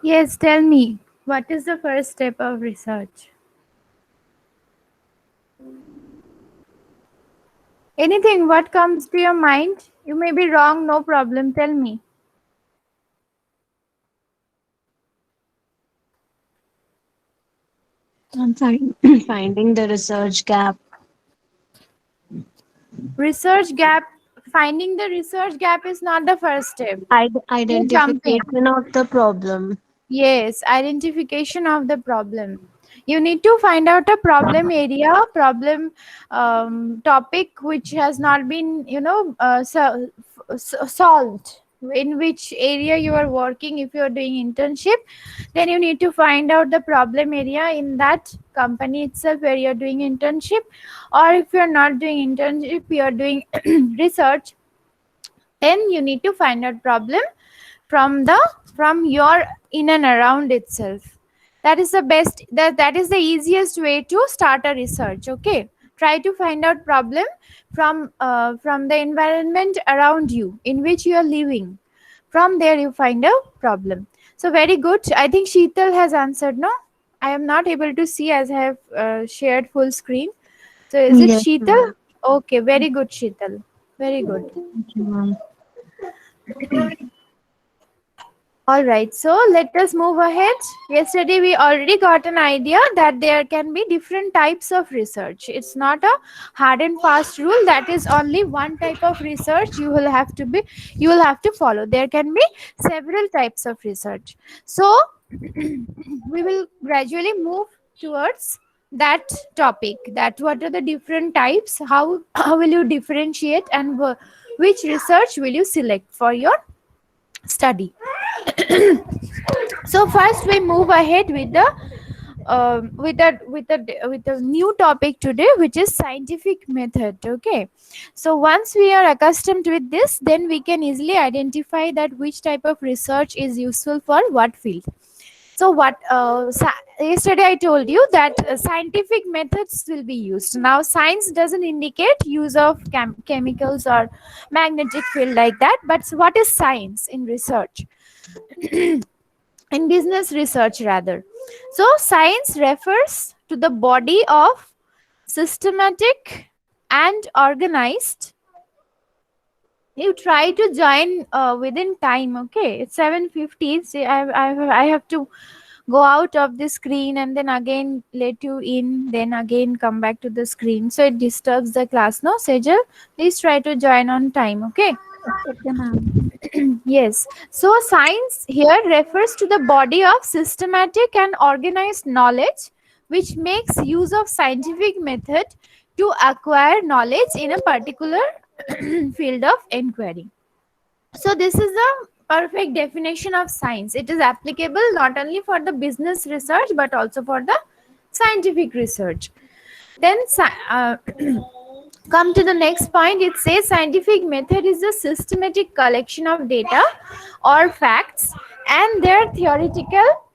Yes, tell me, what is the first step of research? Anything, what comes to your mind? You may be wrong, no problem, tell me. I'm finding the research gap. Research gap, finding the research gap is not the first step. You jump in. Identification of the problem. Yes, identification of the problem. You need to find out a problem area, problem topic which has not been, solved. In which area you are working, if you are doing internship, then you need to find out the problem area in that company itself where you are doing internship. Or if you are not doing internship, you are doing research, then you need to find out problem from the from your in and around itself. That is the best, that is the easiest way to start a research. Okay, try to find out problem from the environment around you in which you are living. From there you find a problem. So very good, I think Sheetal has answered. No, I am not able to see as I have shared full screen. So is it Yes, Sheetal? ma'am. Okay, very good, Sheetal, very good. Thank you, ma'am. All right, so let us move ahead. Yesterday, we already got an idea that there can be different types of research. It's not a hard and fast rule that is only one type of research you will have to follow. There can be several types of research. So, we will gradually move towards that topic. That what are the different types? How will you differentiate, and which research will you select for your study? So first we move ahead with the with a new topic today, which is scientific method. Okay, so once we are accustomed with this, then we can easily identify that which type of research is useful for what field. So yesterday I told you that scientific methods will be used. Now science doesn't indicate use of chemicals or magnetic field like that, but what is science in research? In business research rather. So science refers to the body of systematic and organized. You try to join within time. Okay, it's 7:50. See, I have to go out of the screen and then again let you in, then again come back to the screen, so it disturbs the class. No, Sejal, please try to join on time. Okay. Okay, ma'am. Yes. So science here refers to the body of systematic and organized knowledge which makes use of scientific method to acquire knowledge in a particular field of inquiry. So this is the perfect definition of science. It is applicable not only for the business research but also for the scientific research. Then come to the next point. It says scientific method is a systematic collection of data or facts and their theoretical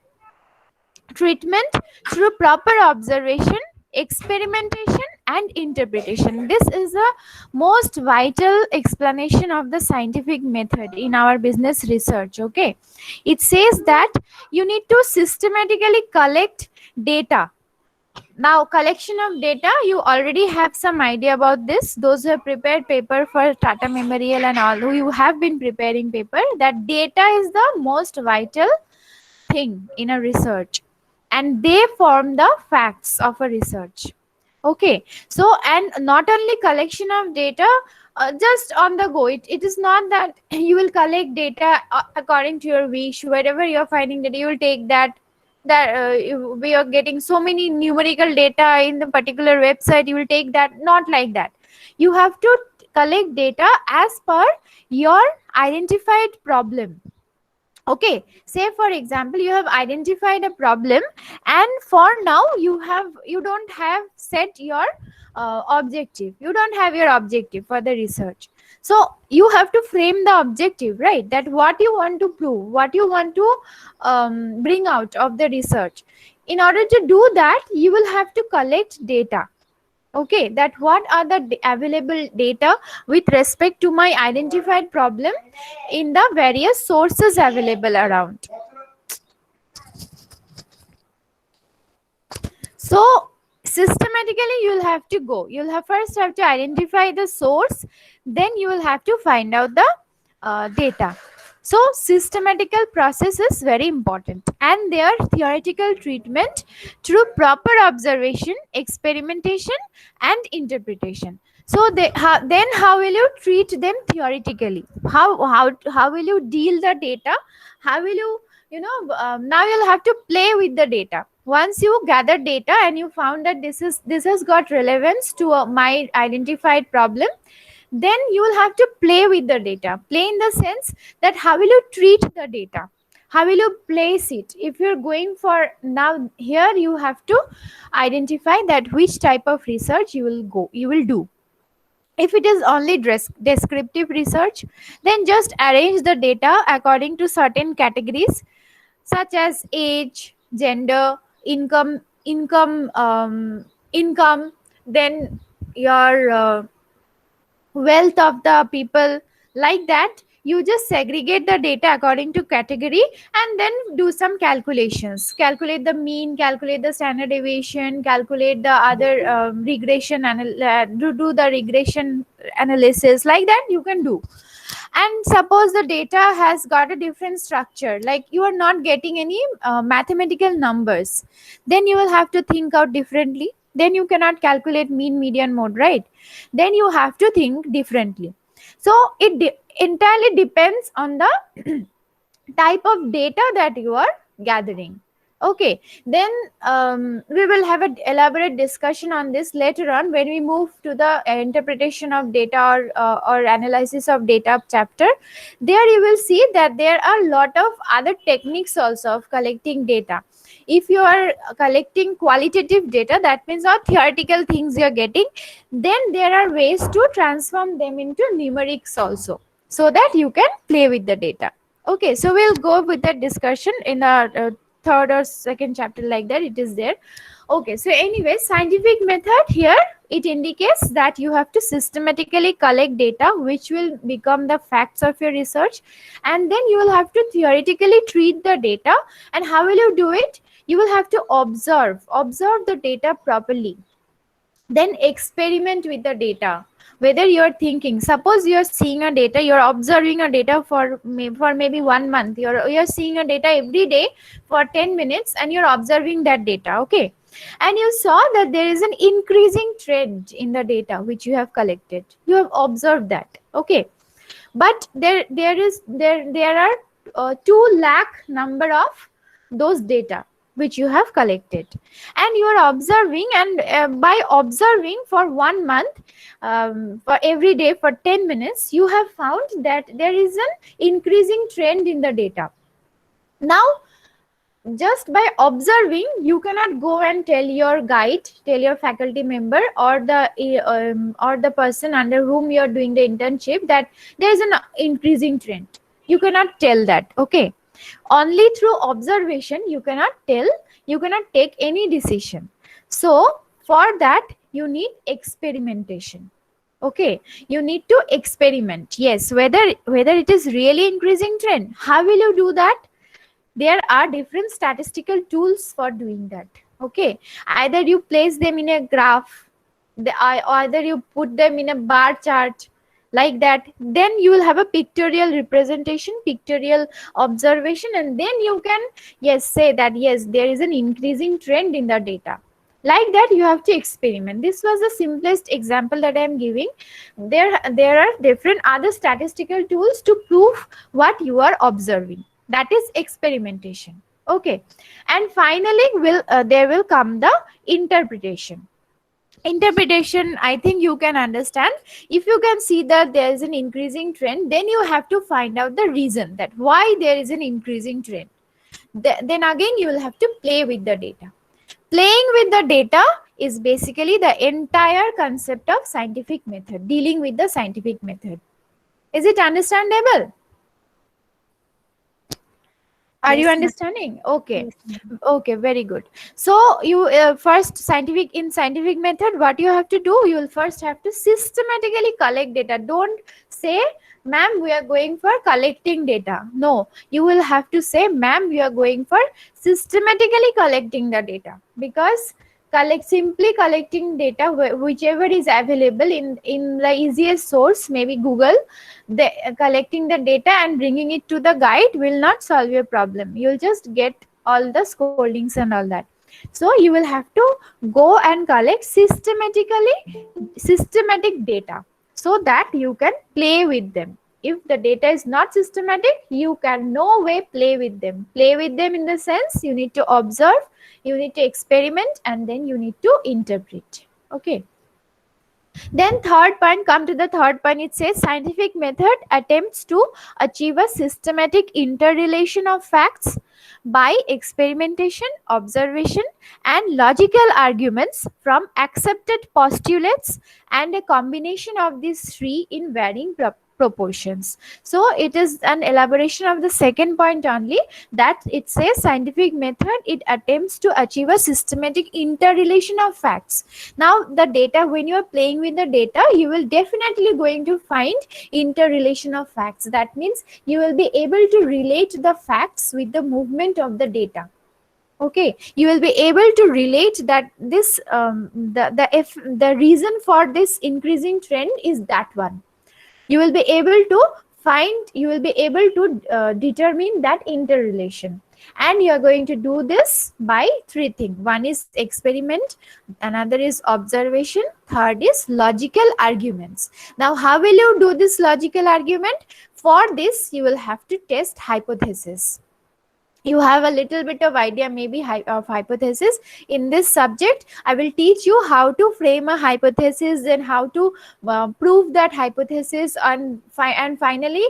treatment through proper observation, experimentation and interpretation. This is the most vital explanation of the scientific method in our business research. Okay, it says that you need to systematically collect data. Now collection of data, you already have some idea about this. Those who have prepared paper for Tata Memorial and all, who you have been preparing paper, that data is the most vital thing in a research and they form the facts of a research. Okay, so and not only collection of data just on the go. It is not that you will collect data according to your wish. Wherever you are finding data, you will take we are getting so many numerical data in the particular website, you will take that. Not like that. You have to collect data as per your identified problem. Okay, say for example you have identified a problem and for now you don't have set your objective. You don't have your objective for the research. So you have to frame the objective, right? That what you want to prove, what you want to bring out of the research. In order to do that, you will have to collect data. Okay, that what are the available data with respect to my identified problem in the various sources available around. So systematically you'll have to go, you'll have first have to identify the source, then you will have to find out the data. So systematical process is very important, and their theoretical treatment through proper observation, experimentation, and interpretation. So then how will you treat them theoretically? How will you deal the data? How will you, now you'll have to play with the data. Once you gather data and you found that this has got relevance to my identified problem, then you will have to play with the data. Play in the sense that how will you treat the data, how will you place it. If you're going for, now here you have to identify that which type of research you will do. If it is only descriptive research, then just arrange the data according to certain categories such as age, gender, income, then your wealth of the people. Like that, you just segregate the data according to category, and then do some calculations, calculate the mean, calculate the standard deviation, calculate the other do the regression analysis. Like that you can do. And suppose the data has got a different structure, like you are not getting any mathematical numbers, then you will have to think out differently. Then you cannot calculate mean, median, mode, right? Then you have to think differently. So it entirely depends on the type of data that you are gathering. Okay, then we will have an elaborate discussion on this later on when we move to the interpretation of data, or analysis of data chapter. There you will see that there are a lot of other techniques also of collecting data. If you are collecting qualitative data, that means all theoretical things you are getting, then there are ways to transform them into numerics also, so that you can play with the data. Okay, so we'll go with that discussion in the third or second chapter, like that it is there. Okay, so anyway, scientific method here, it indicates that you have to systematically collect data which will become the facts of your research, and then you will have to theoretically treat the data. And how will you do it? You will have to observe the data properly, then experiment with the data. Whether you're thinking, suppose you're seeing a data, you're observing a data for maybe 1 month, you're seeing a data every day for 10 minutes, and you're observing that data. Okay, and you saw that there is an increasing trend in the data which you have collected, you have observed that. Okay, but there are 2 lakh number of those data which you have collected, and you are observing, and by observing for 1 month, for every day for 10 minutes, you have found that there is an increasing trend in the data. Now, just by observing, you cannot go and tell your guide, tell your faculty member, or the person under whom you are doing the internship, that there is an increasing trend. You cannot tell that. Okay, only through observation you cannot tell, you cannot take any decision. So for that you need experimentation. Okay, you need to experiment, yes, whether it is really increasing trend. How will you do that? There are different statistical tools for doing that. Okay, either you place them in a graph, either you put them in a bar chart, like that, then you will have a pictorial representation, pictorial observation, and then you can, yes, say that yes, there is an increasing trend in the data. Like that, you have to experiment. This was the simplest example that I am giving. There are different other statistical tools to prove what you are observing. That is experimentation. Okay, and finally there will come the interpretation. I think you can understand. If you can see that there is an increasing trend, then you have to find out the reason, that why there is an increasing trend. Then again you will have to play with the data. Playing with the data is basically the entire concept of scientific method, dealing with the scientific method. Is it understandable? Are you Yes, ma'am. understanding? Okay. Yes, ma'am. Okay, very good. So you first scientific method, what you have to do, you will first have to systematically collect data. Don't say, ma'am, we are going for collecting data. No, you will have to say, ma'am, we are going for systematically collecting the data, because simply collecting data whichever is available in the easiest source, maybe Google, the collecting the data and bringing it to the guide will not solve your problem. You'll just get all the scoldings and all that. So you will have to go and collect systematic data, so that you can play with them. If the data is not systematic, you can no way play with them in the sense, you need to observe, you need to experiment, and then you need to interpret. Okay. Then third point, come to the third point, it says scientific method attempts to achieve a systematic interrelation of facts by experimentation, observation, and logical arguments from accepted postulates, and a combination of these three in varying proportions. So it is an elaboration of the second point only, that it says scientific method, it attempts to achieve a systematic interrelation of facts. Now the data, when you are playing with the data, you will definitely going to find interrelation of facts. That means you will be able to relate the facts with the movement of the data. Okay, you will be able to relate that this the reason for this increasing trend is that one. You will be able to you will be able to determine that interrelation, and you are going to do this by three things. One is experiment, another is observation, third is logical arguments. Now how will you do this logical argument? For this you will have to test hypothesis. You have a little bit of idea maybe of hypothesis. In this subject I will teach you how to frame a hypothesis and how to prove that hypothesis, and finally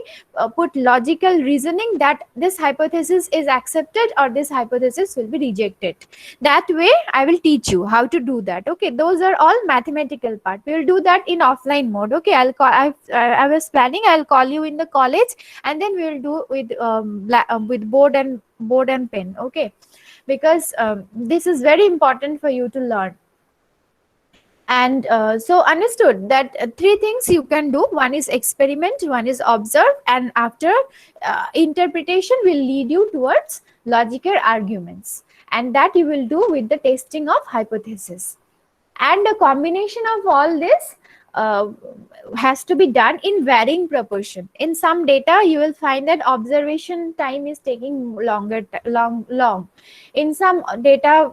put logical reasoning that this hypothesis is accepted or this hypothesis will be rejected. That way I will teach you how to do that. Okay, those are all mathematical part. We will do that in offline mode. Okay, I was planning, I'll call you in the college, and then we will do with board and pen. Okay, because this is very important for you to learn. And so understood that three things you can do. One is experiment, one is observe, and after interpretation will lead you towards logical arguments, and that you will do with the testing of hypothesis. And a combination of all this uh, has to be done in varying proportion. In some data you will find that observation time is taking long. In some data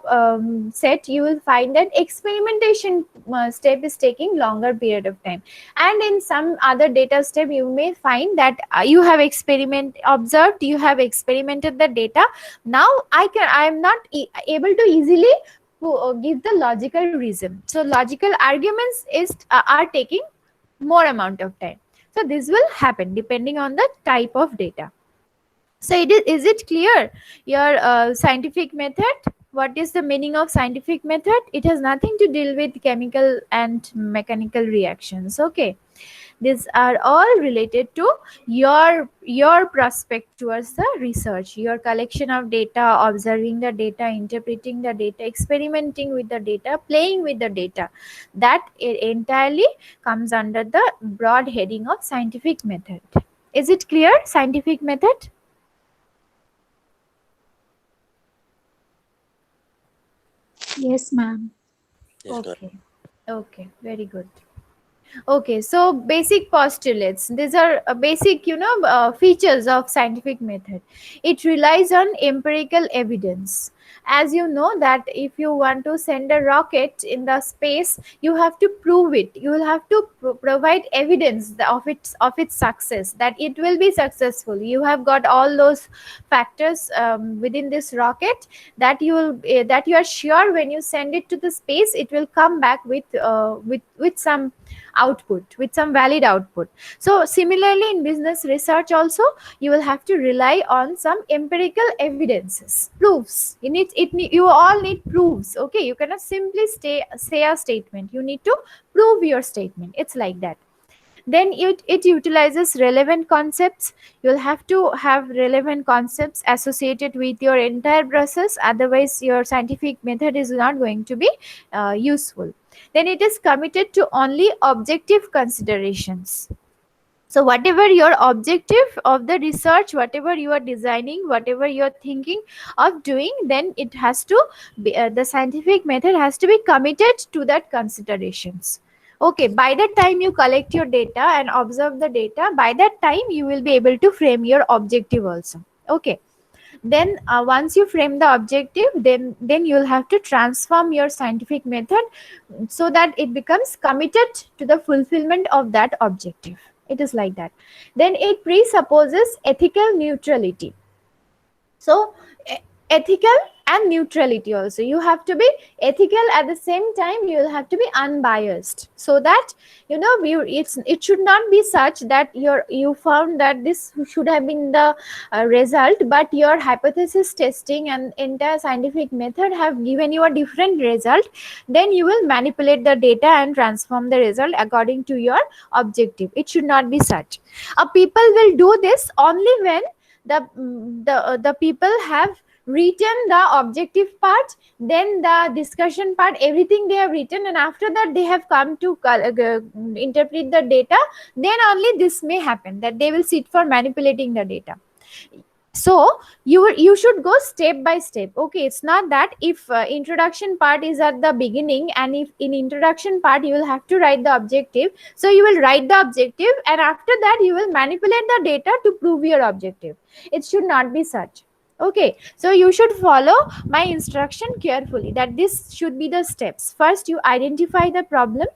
set you will find that experimentation step is taking longer period of time, and in some other data step you may find that you have observed, you have experimented the data. Now I am not able to easily give the logical reason. So logical arguments are taking more amount of time. So this will happen depending on the type of data. So is it clear your scientific method? What is the meaning of scientific method? It has nothing to deal with chemical and mechanical reactions. Okay, these are all related to your prospect towards the research, your collection of data, observing the data, interpreting the data, experimenting with the data, playing with the data. That entirely comes under the broad heading of scientific method. Is it clear, scientific method? Yes, ma'am. Yes, ma'am. Okay. Okay, very good. Okay, so basic postulates. These are basic, features of scientific method. It relies on empirical evidence. As you know that if you want to send a rocket in the space, you have to prove it. You will have to provide evidence of its success, that it will be successful. You have got all those factors within this rocket, that that you are sure when you send it to the space, it will come back with some output, with some valid output. So similarly in business research also, you will have to rely on some empirical evidences, proofs. You all need proofs. Okay, you cannot simply say a statement. You need to prove your statement. It's like that. Then it utilizes relevant concepts. You'll have to have relevant concepts associated with your entire process, otherwise your scientific method is not going to be useful. Then it is committed to only objective considerations. So whatever your objective of the research, whatever you are designing, whatever you are thinking of doing, then it has to be, the scientific method has to be committed to that considerations. Okay, by the time you collect your data and observe the data, by that time you will be able to frame your objective also. Okay, then once you frame the objective, then you'll have to transform your scientific method so that it becomes committed to the fulfillment of that objective. It is like that. Then it presupposes ethical neutrality. So ethical and neutrality also, you have to be ethical, at the same time you will have to be unbiased, so that it should not be such that you found that this should have been the result, but your hypothesis testing and entire scientific method have given you a different result. Then you will manipulate the data and transform the result according to your objective. It should not be such. People will do this only when the people have written the objective part, then the discussion part, everything they have written, and after that they have come to interpret the data. Then only this may happen, that they will sit for manipulating the data. So you should go step by step. Okay, it's not that if introduction part is at the beginning, and if in introduction part you will have to write the objective, so you will write the objective and after that you will manipulate the data to prove your objective. It should not be such. Okay, so you should follow my instruction carefully, that this should be the steps. First you identify the problem,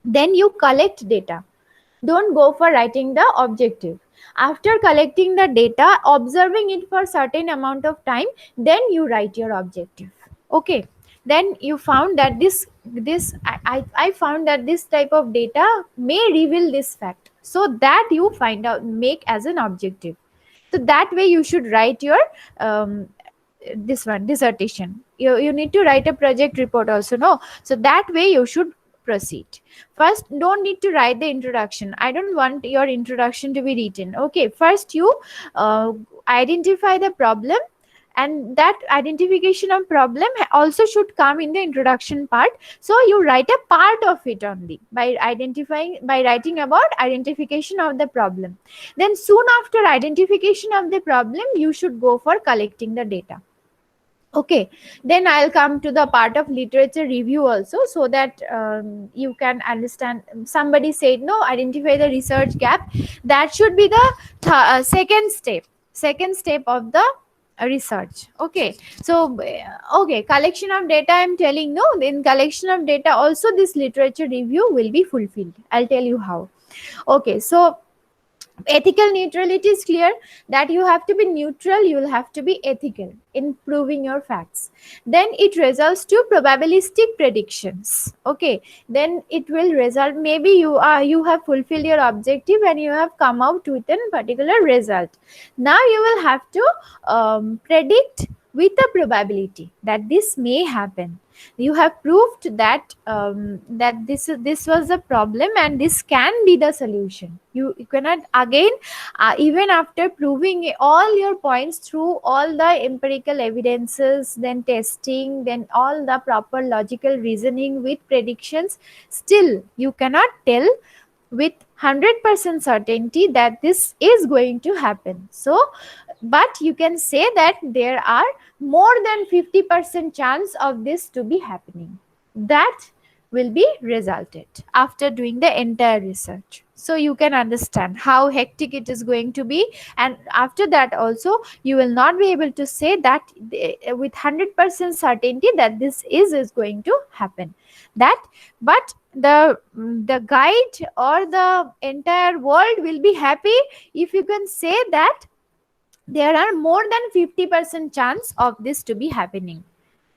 then you collect data. Don't go for writing the objective. After collecting the data, observing it for certain amount of time, then you write your objective. Okay, then you found that I found that this type of data may reveal this fact, so that you find out, make as an objective. So that way you should write your um, this one dissertation. You need to write a project report also, no? So that way you should proceed. First, don't need to write the introduction. I don't want your introduction to be written. Okay, first you identify the problem, and that identification of problem also should come in the introduction part. So you write a part of it only by writing about identification of the problem. Then soon after identification of the problem, you should go for collecting the data. Okay, then I'll come to the part of literature review also, so that you can understand. Somebody said no, identify the research gap. That should be the second step of the research. Okay, so okay, collection of data, I'm telling, no, in collection of data also this literature review will be fulfilled. I'll tell you how. Okay, so ethical neutrality is clear, that you have to be neutral, you will have to be ethical in proving your facts. Then it results to probabilistic predictions. Okay, then it will result, maybe you have fulfilled your objective and you have come out with a particular result. Now you will have to predict with a probability that this may happen. You have proved that that this was the problem and this can be the solution. You cannot again, even after proving all your points through all the empirical evidences, then testing, then all the proper logical reasoning with predictions, still you cannot tell with 100% certainty that this is going to happen. So but you can say that there are more than 50% chance of this to be happening. That will be resulted after doing the entire research. So you can understand how hectic it is going to be, and after that also you will not be able to say that with 100% certainty that this is going to happen. That, but the guide or the entire world will be happy if you can say that there are more than 50% chance of this to be happening.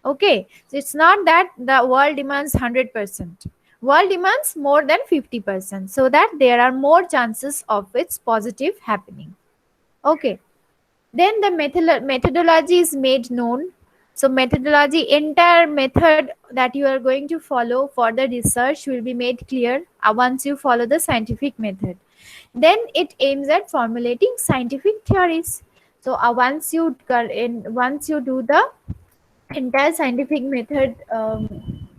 Okay, so it's not that the world demands 100%. World demands more than 50%, so that there are more chances of its positive happening. Okay, then the methodology is made known. So entire method that you are going to follow for the research will be made clear once you follow the scientific method. Then it aims at formulating scientific theories. So once you do the entire scientific method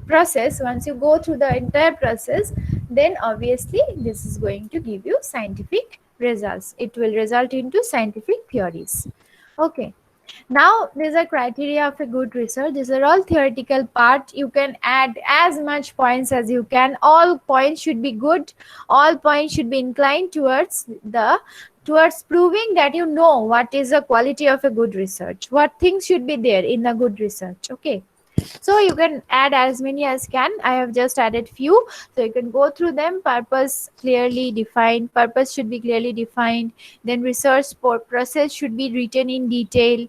process, once you go through the entire process, then obviously this is going to give you scientific results. It will result into scientific theories. Okay, now these are criteria of a good research. These are all theoretical part. You can add as much points as you can. All points should be good. All points should be inclined towards proving that you know what is the quality of a good research, what things should be there in a good research. Okay, so you can add as many as can. I have just added few, so you can go through them. Purpose clearly defined. Purpose should be clearly defined. Then research process should be written in detail,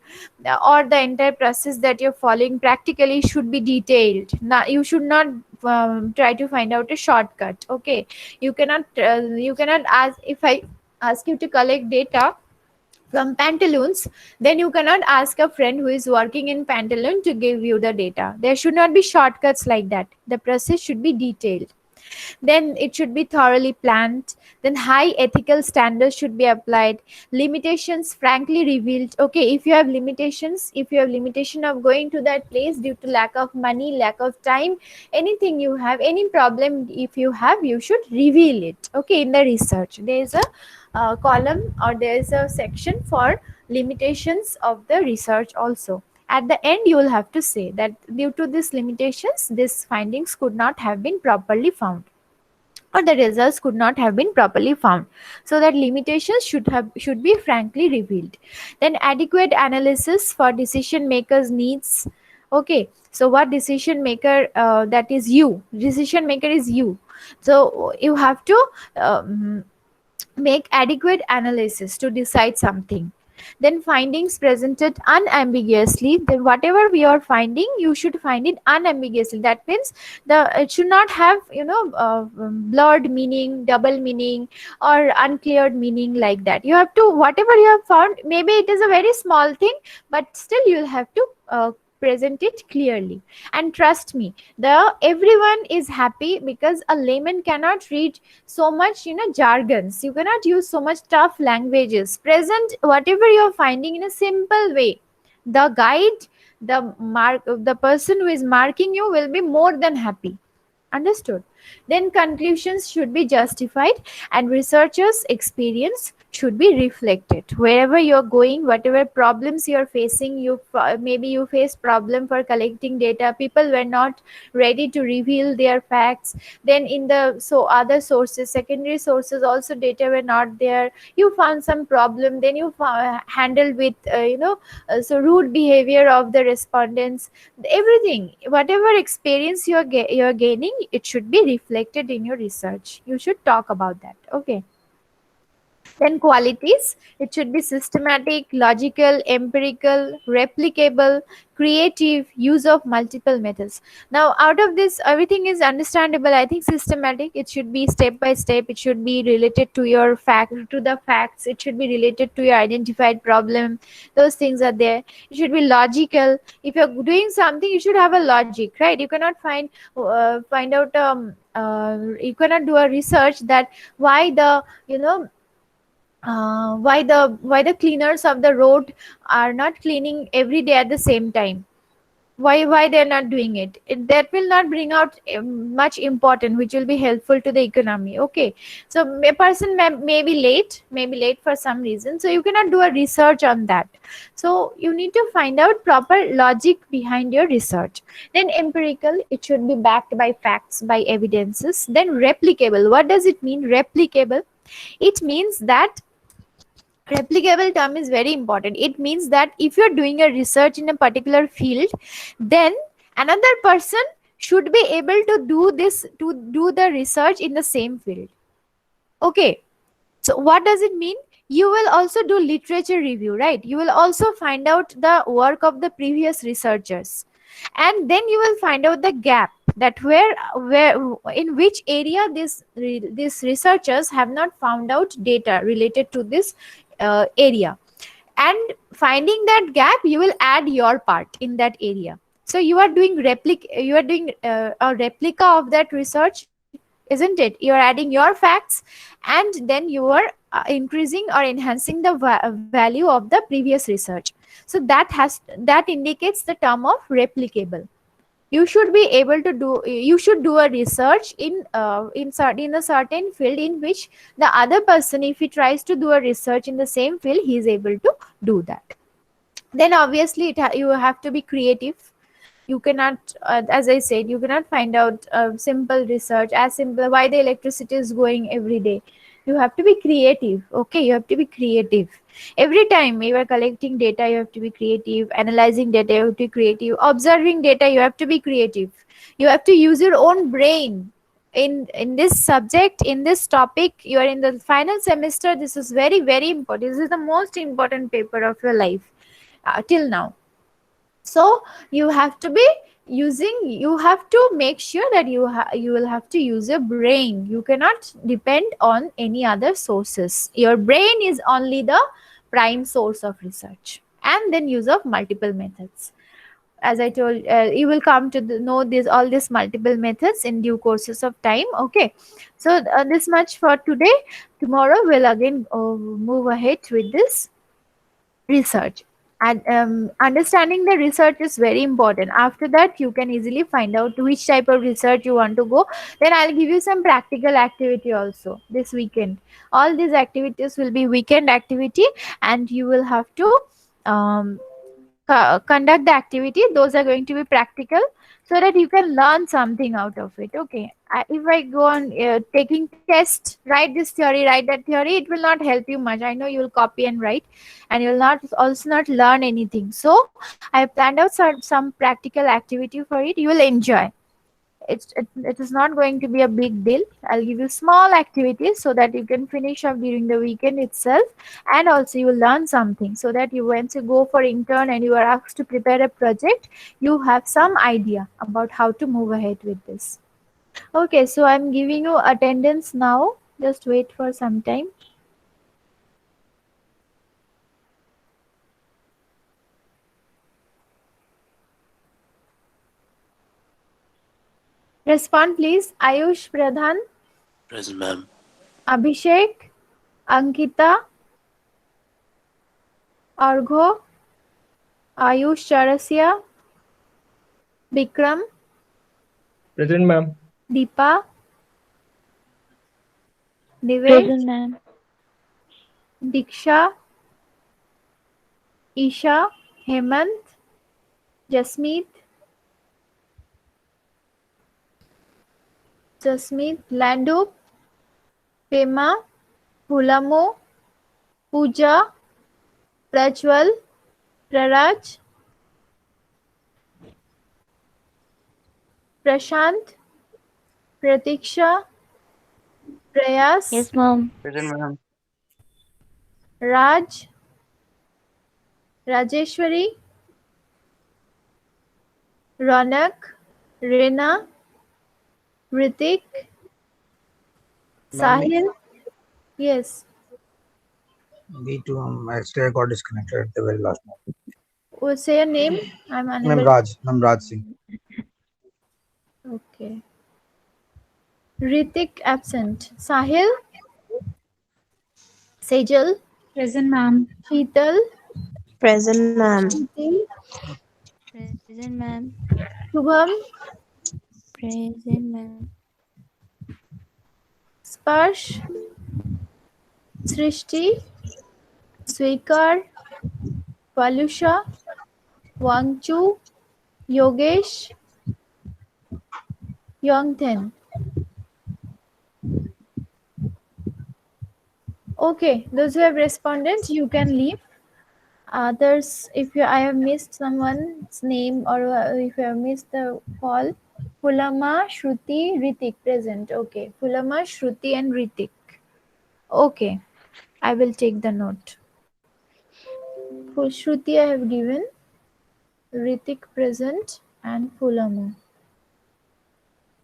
or the entire process that you're following practically should be detailed. Now you should not try to find out a shortcut. Okay, you cannot ask, if I ask you to collect data from pantaloons, then you cannot ask a friend who is working in pantaloon to give you the data. There should not be shortcuts like that. The process should be detailed. Then it should be thoroughly planned. Then high ethical standards should be applied. Limitations frankly revealed. Okay, if you have limitations, if you have limitation of going to that place due to lack of money, lack of time, anything you have, any problem if you have, you should reveal it. Okay, in the research there is a column, or there is a section for limitations of the research also. At the end you will have to say that due to these limitations, these findings could not have been properly found, or the results could not have been properly found. So that limitations should be frankly revealed. Then adequate analysis for decision makers needs. Okay, so what decision maker, that is you, decision maker is you, so you have to make adequate analysis to decide something. Then findings presented unambiguously. Then whatever we are finding, you should find it unambiguously. That means it should not have blurred meaning, double meaning, or uncleared meaning like that. You have to, whatever you have found, maybe it is a very small thing, but still you will have to present it clearly. And trust me, the everyone is happy because a layman cannot read so much jargons. You cannot use so much tough languages. Present whatever you're finding in a simple way. The guide, the person who is marking you will be more than happy. Understood? Then conclusions should be justified, and researchers' experience should be reflected wherever you're going. Whatever problems you're facing, maybe you faced problem for collecting data, people were not ready to reveal their facts. Then in the other sources, secondary sources also, data were not there, you found some problem, then you handled with so rude behavior of the respondents. Everything, whatever experience you're gaining, it should be reflected in your research. You should talk about that. Okay. Then qualities, it should be systematic, logical, empirical, replicable, creative, use of multiple methods. Now out of this, everything is understandable. I think systematic, it should be step by step, it should be related to your facts, it should be related to your identified problem. Those things are there. It should be logical. If you're doing something, you should have a logic, right? You cannot find out you cannot do a research that why the why the cleaners of the road are not cleaning every day at the same time. Why they're not doing it, that will not bring out much important which will be helpful to the economy. Okay, so a person may be late for some reason, so you cannot do a research on that. So you need to find out proper logic behind your research. Then empirical, it should be backed by facts, by evidences. Then replicable, what does it mean, replicable? It means that replicable term is very important. It means that if you're doing a research in a particular field, then another person should be able to do the research in the same field. Okay, so what does it mean? You will also do literature review, right? You will also find out the work of the previous researchers, and then you will find out the gap, that where in which area these researchers have not found out data related to this area, and finding that gap, you will add your part in that area. So you are doing a replica of that research isn't it? You are adding your facts, and then you are increasing or enhancing the value of the previous research. So that indicates the term of replicable. You should be able to do, you should do a research in a certain field in which the other person, if he tries to do a research in the same field, he is able to do that. Then obviously you have to be creative. You cannot, as I said, you cannot find out simple research as simple why the electricity is going every day. You have to be creative. Okay, you have to be creative. Every time you are collecting data, you have to be creative. Analyzing data, you have to be creative. Observing data, you have to be creative. You have to use your own brain. In this subject, in this topic, you are in the final semester. This is very, very important. This is the most important paper of your life till now. So you have to be using, you have to make sure that you will have to use your brain. You cannot depend on any other sources. Your brain is only the prime source of research, and then use of multiple methods. As I told, you will come to know this, all these multiple methods in due courses of time. Okay, so this much for today. Tomorrow we'll again move ahead with this research. And understanding the research is very important. After that, you can easily find out which type of research you want to go. Then I'll give you some practical activity also this weekend. All these activities will be weekend activity, and you will have to um, conduct the activity. Those are going to be practical, so that you can learn something out of it. Okay, if I go on taking test, write this theory, write that theory, it will not help you much. I know you will copy and write, and you will not also not learn anything. So I have planned out some practical activity for it. You will enjoy. It is not going to be a big deal. I'll give you small activities so that you can finish up during the weekend itself, and also you will learn something, so that you, once you go for intern and you are asked to prepare a project, you have some idea about how to move ahead with this. Okay, so I'm giving you attendance now. Just wait for some time. Respond please. Ayush Pradhan, Present, ma'am. Abhishek, Ankita, Argho, Ayush Charasia, Bikram, Present, ma'am. Deepa, Divesh, Present, ma'am. Diksha, Isha, Hemant, Jasmeet, Landu, Pema, Hulamo, Pooja, Prajwal, Praraj, Prashant, Pratiksha, Prayas, Yes, ma'am. Present, ma'am. Raj, Rajeshwari, Ronak, Rena, Ritik, Ma'am, Sahil. Yes. actually I got disconnected at the very last moment. Say your name. I'm Ma'am, unable. Ma'am Raj Singh. Okay. Ritik absent. Sahil, Sejal, Present, ma'am. Sheetal, Present, ma'am. Shruti, Present, ma'am. Shubham, Present, ma'am. Sparsh, Srishti, Swikar, Palusha, Wangchu, Yogesh, Yongten. Okay, those who have responded, you can leave. Others, if you, I have missed someone's name, or if you have missed the call, Fulama, Shruti, Ritik present. Okay, Fulama, Shruti, and Ritik. Okay, I will take the note. For Shruti, I have given Ritik present and Fulama.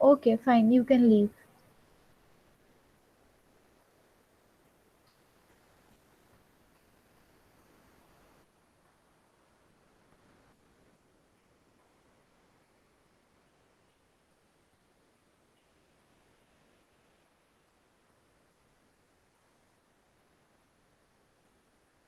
Okay, fine, you can leave.